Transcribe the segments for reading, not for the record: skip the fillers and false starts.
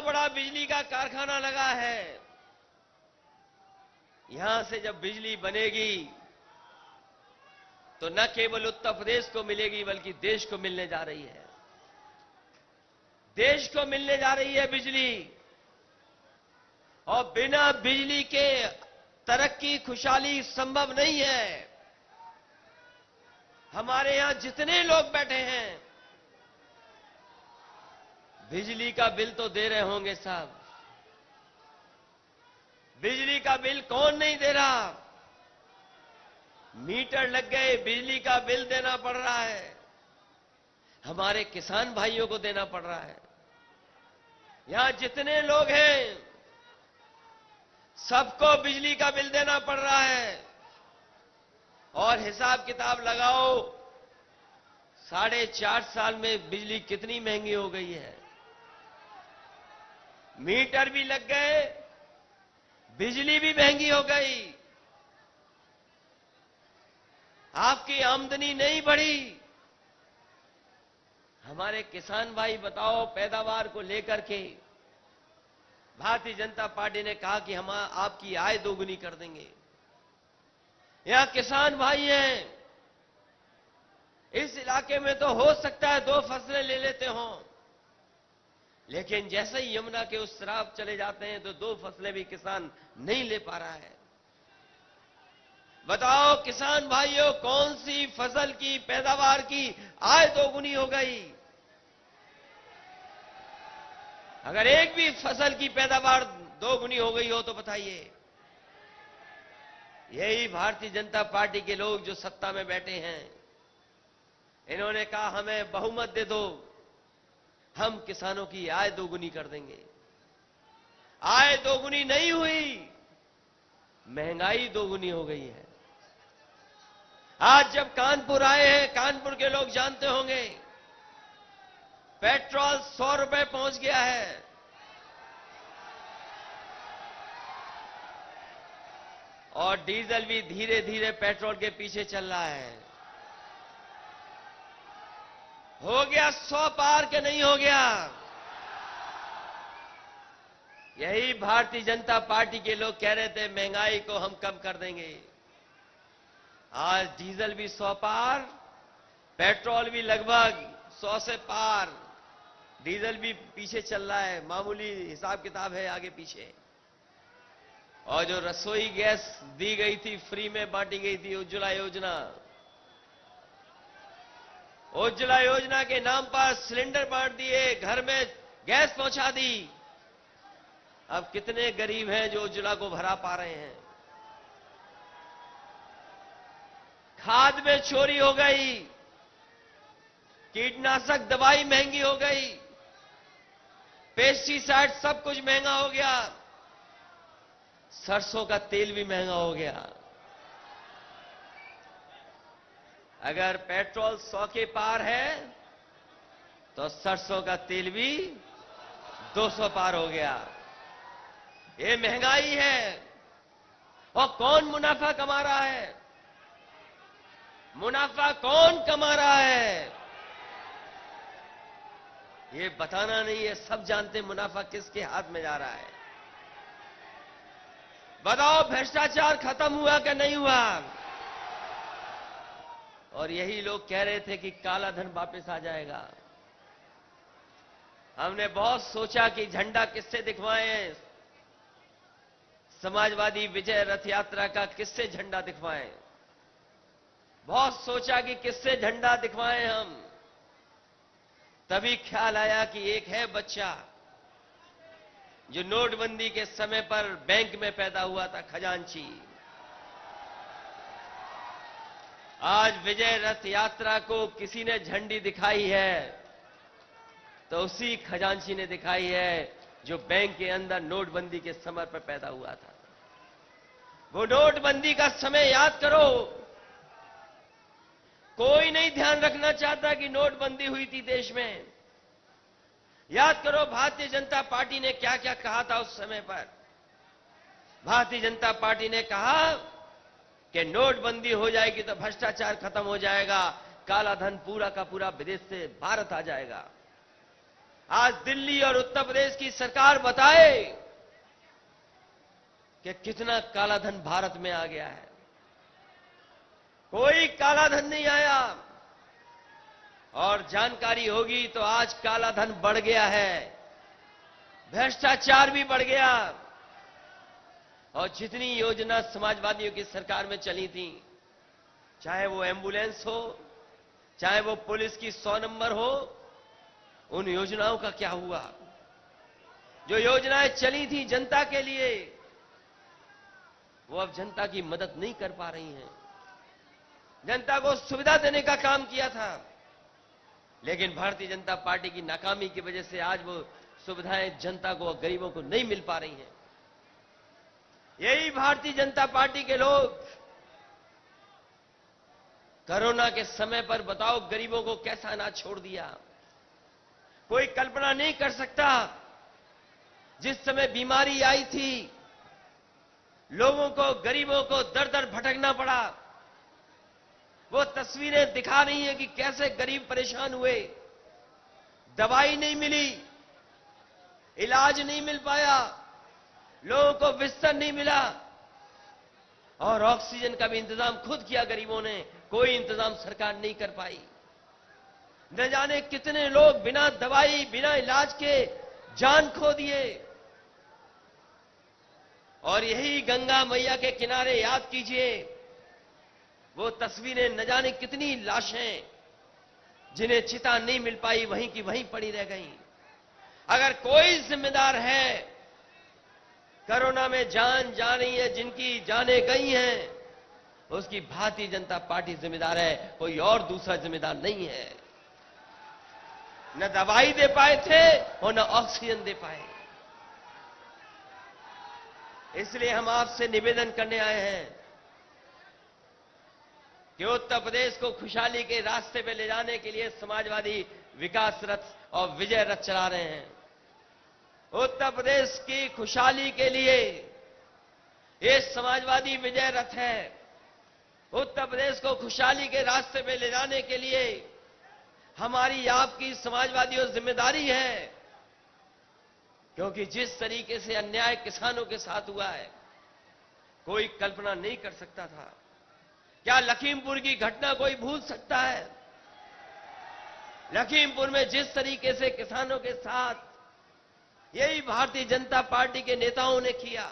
बड़ा बिजली का कारखाना लगा है। यहां से जब बिजली बनेगी तो न केवल उत्तर प्रदेश को मिलेगी बल्कि देश को मिलने जा रही है। देश को मिलने जा रही है बिजली। और बिना बिजली के तरक्की खुशहाली संभव नहीं है। हमारे यहां जितने लोग बैठे हैं बिजली का बिल तो दे रहे होंगे साहब। बिजली का बिल कौन नहीं दे रहा? मीटर लग गए, बिजली का बिल देना पड़ रहा है। हमारे किसान भाइयों को देना पड़ रहा है। यहां जितने लोग हैं सबको बिजली का बिल देना पड़ रहा है। और हिसाब किताब लगाओ, 4.5 साल में बिजली कितनी महंगी हो गई है। मीटर भी लग गए, बिजली भी महंगी हो गई। आपकी आमदनी नहीं बढ़ी। हमारे किसान भाई बताओ, पैदावार को लेकर के भारतीय जनता पार्टी ने कहा कि हम आपकी आय दोगुनी कर देंगे। यहां किसान भाई हैं, इस इलाके में तो हो सकता है 2 फसलें ले लेते हों, लेकिन जैसे ही यमुना के उस तरफ चले जाते हैं तो 2 फसलें भी किसान नहीं ले पा रहा है। बताओ किसान भाइयों, कौन सी फसल की पैदावार की आय दोगुनी हो गई? अगर एक भी फसल की पैदावार दोगुनी हो गई हो तो बताइए। यही भारतीय जनता पार्टी के लोग जो सत्ता में बैठे हैं, इन्होंने कहा हमें बहुमत दे दो, हम किसानों की आय दोगुनी कर देंगे। आय दोगुनी नहीं हुई, महंगाई दोगुनी हो गई है। आज जब कानपुर आए हैं, कानपुर के लोग जानते होंगे, पेट्रोल 100 रुपए पहुंच गया है। और डीजल भी धीरे धीरे पेट्रोल के पीछे चल रहा है। हो गया 100 पार के नहीं हो गया? यही भारतीय जनता पार्टी के लोग कह रहे थे महंगाई को हम कम कर देंगे। आज डीजल भी 100 पार, पेट्रोल भी लगभग 100 से पार, डीजल भी पीछे चल रहा है। मामूली हिसाब किताब है आगे पीछे। और जो रसोई गैस दी गई थी, फ्री में बांटी गई थी, उज्ज्वला योजना, उज्ज्वला योजना के नाम पर सिलेंडर बांट दिए, घर में गैस पहुंचा दी। अब कितने गरीब हैं जो उज्ज्वला को भरा पा रहे हैं? खाद में चोरी हो गई, कीटनाशक दवाई महंगी हो गई, पेस्टिसाइड सब कुछ महंगा हो गया, सरसों का तेल भी महंगा हो गया। अगर पेट्रोल 100 के पार है तो सरसों का तेल भी 200 पार हो गया। ये महंगाई है। और कौन मुनाफा कमा रहा है? मुनाफा कौन कमा रहा है? ये बताना नहीं है, सब जानते मुनाफा किसके हाथ में जा रहा है। बताओ भ्रष्टाचार खत्म हुआ कि नहीं हुआ? और यही लोग कह रहे थे कि काला धन वापस आ जाएगा। हमने बहुत सोचा कि झंडा किससे दिखवाएं, समाजवादी विजय रथ यात्रा का किससे झंडा दिखवाएं। बहुत सोचा कि किससे झंडा दिखवाएं हम। तभी ख्याल आया कि एक है बच्चा जो नोटबंदी के समय पर बैंक में पैदा हुआ था, खजांची। आज विजय रथ यात्रा को किसी ने झंडी दिखाई है तो उसी खजांची ने दिखाई है जो बैंक के अंदर नोटबंदी के समय पर पैदा हुआ था। वो नोटबंदी का समय याद करो। कोई नहीं ध्यान रखना चाहता कि नोटबंदी हुई थी देश में। याद करो भारतीय जनता पार्टी ने क्या क्या कहा था उस समय पर। भारतीय जनता पार्टी ने कहा कि नोटबंदी हो जाएगी तो भ्रष्टाचार खत्म हो जाएगा, काला धन पूरा का पूरा विदेश से भारत आ जाएगा। आज दिल्ली और उत्तर प्रदेश की सरकार बताए कि कितना काला धन भारत में आ गया है। कोई काला धन नहीं आया, और जानकारी होगी तो आज काला धन बढ़ गया है, भ्रष्टाचार भी बढ़ गया। और जितनी योजना समाजवादियों की सरकार में चली थी, चाहे वो एम्बुलेंस हो, चाहे वो पुलिस की 100 नंबर हो, उन योजनाओं का क्या हुआ? जो योजनाएं चली थी जनता के लिए, वो अब जनता की मदद नहीं कर पा रही हैं। जनता को सुविधा देने का काम किया था, लेकिन भारतीय जनता पार्टी की नाकामी की वजह से आज वो सुविधाएं जनता को, गरीबों को नहीं मिल पा रही हैं। यही भारतीय जनता पार्टी के लोग कोरोना के समय पर बताओ गरीबों को कैसा अनाज छोड़ दिया। कोई कल्पना नहीं कर सकता, जिस समय बीमारी आई थी, लोगों को, गरीबों को दर दर भटकना पड़ा। वो तस्वीरें दिखा रही हैं कि कैसे गरीब परेशान हुए। दवाई नहीं मिली, इलाज नहीं मिल पाया, लोगों को बिस्तर नहीं मिला, और ऑक्सीजन का भी इंतजाम खुद किया गरीबों ने, कोई इंतजाम सरकार नहीं कर पाई। न जाने कितने लोग बिना दवाई, बिना इलाज के जान खो दिए। और यही गंगा मैया के किनारे याद कीजिए, वो तस्वीरें, न जाने कितनी लाशें जिन्हें चिता नहीं मिल पाई, वहीं की वहीं पड़ी रह गईं। अगर कोई जिम्मेदार है, कोरोना में जान जा रही है, जिनकी जानें गई हैं, उसकी भारतीय जनता पार्टी जिम्मेदार है, कोई और दूसरा जिम्मेदार नहीं है। न दवाई दे पाए थे और न ऑक्सीजन दे पाए। इसलिए हम आपसे निवेदन करने आए हैं कि उत्तर प्रदेश को खुशहाली के रास्ते पे ले जाने के लिए समाजवादी विकास रथ और विजय रथ चला रहे हैं। उत्तर प्रदेश की खुशहाली के लिए ये समाजवादी विजय रथ है। उत्तर प्रदेश को खुशहाली के रास्ते पे ले जाने के लिए हमारी, आपकी, समाजवादियों जिम्मेदारी है। क्योंकि जिस तरीके से अन्याय किसानों के साथ हुआ है, कोई कल्पना नहीं कर सकता था। क्या लखीमपुर की घटना कोई भूल सकता है? लखीमपुर में जिस तरीके से किसानों के साथ यही भारतीय जनता पार्टी के नेताओं ने किया,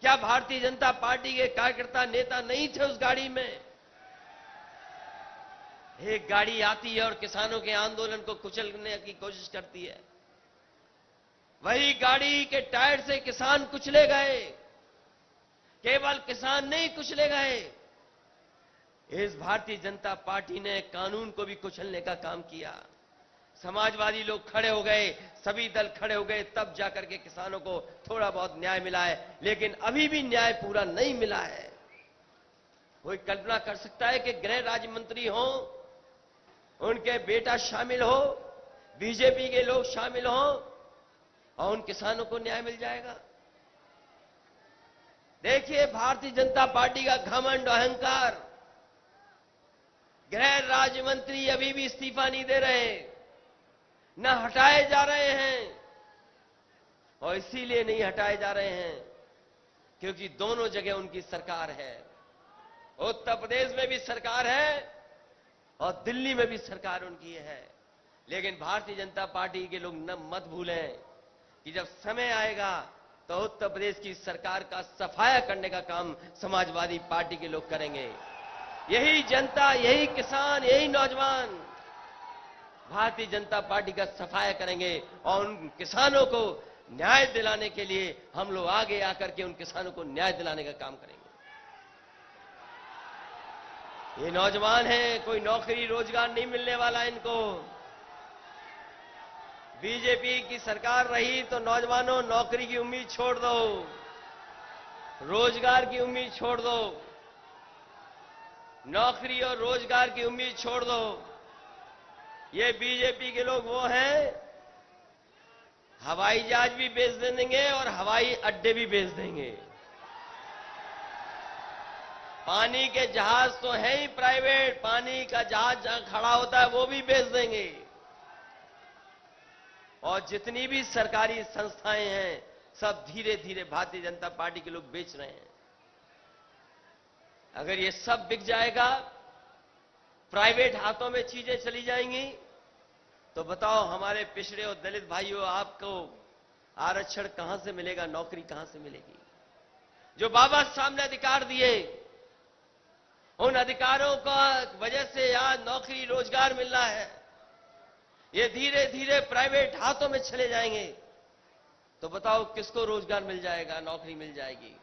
क्या भारतीय जनता पार्टी के कार्यकर्ता, नेता नहीं थे उस गाड़ी में? एक गाड़ी आती है और किसानों के आंदोलन को कुचलने की कोशिश करती है। वही गाड़ी के टायर से किसान कुचले गए। केवल किसान नहीं कुचले गए, इस भारतीय जनता पार्टी ने कानून को भी कुचलने का काम किया। समाजवादी लोग खड़े हो गए, सभी दल खड़े हो गए, तब जाकर के किसानों को थोड़ा बहुत न्याय मिला है, लेकिन अभी भी न्याय पूरा नहीं मिला है। कोई कल्पना कर सकता है कि गृह राज्य मंत्री हो, उनके बेटा शामिल हो, बीजेपी के लोग शामिल हो, और उन किसानों को न्याय मिल जाएगा? देखिए भारतीय जनता पार्टी का घमंड, अहंकार। गृह राज्य मंत्री अभी भी इस्तीफा नहीं दे रहे, न हटाए जा रहे हैं। और इसीलिए नहीं हटाए जा रहे हैं क्योंकि दोनों जगह उनकी सरकार है। उत्तर प्रदेश में भी सरकार है और दिल्ली में भी सरकार उनकी है। लेकिन भारतीय जनता पार्टी के लोग न मत भूलें कि जब समय आएगा तो उत्तर प्रदेश की सरकार का सफाया करने का काम समाजवादी पार्टी के लोग करेंगे। यही जनता, यही किसान, यही नौजवान भारतीय जनता पार्टी का सफाया करेंगे और उन किसानों को न्याय दिलाने के लिए हम लोग आगे आकर के उन किसानों को न्याय दिलाने का काम करेंगे। ये नौजवान हैं, कोई नौकरी रोजगार नहीं मिलने वाला इनको। बीजेपी की सरकार रही तो नौजवानों नौकरी की उम्मीद छोड़ दो, रोजगार की उम्मीद छोड़ दो, नौकरी और रोजगार की उम्मीद छोड़ दो। ये बीजेपी के लोग वो हैं, हवाई जहाज भी बेच देंगे और हवाई अड्डे भी बेच देंगे। पानी के जहाज तो है ही प्राइवेट, पानी का जहाज जहां खड़ा होता है वो भी बेच देंगे। और जितनी भी सरकारी संस्थाएं हैं सब धीरे धीरे भारतीय जनता पार्टी के लोग बेच रहे हैं। अगर ये सब बिक जाएगा, प्राइवेट हाथों में चीजें चली जाएंगी, तो बताओ हमारे पिछड़े और दलित भाइयों, आपको आरक्षण कहां से मिलेगा, नौकरी कहां से मिलेगी? जो बाबा साहब ने अधिकार दिए, उन अधिकारों का वजह से आज नौकरी रोजगार मिल रहा है, ये धीरे धीरे प्राइवेट हाथों में चले जाएंगे, तो बताओ किसको रोजगार मिल जाएगा, नौकरी मिल जाएगी?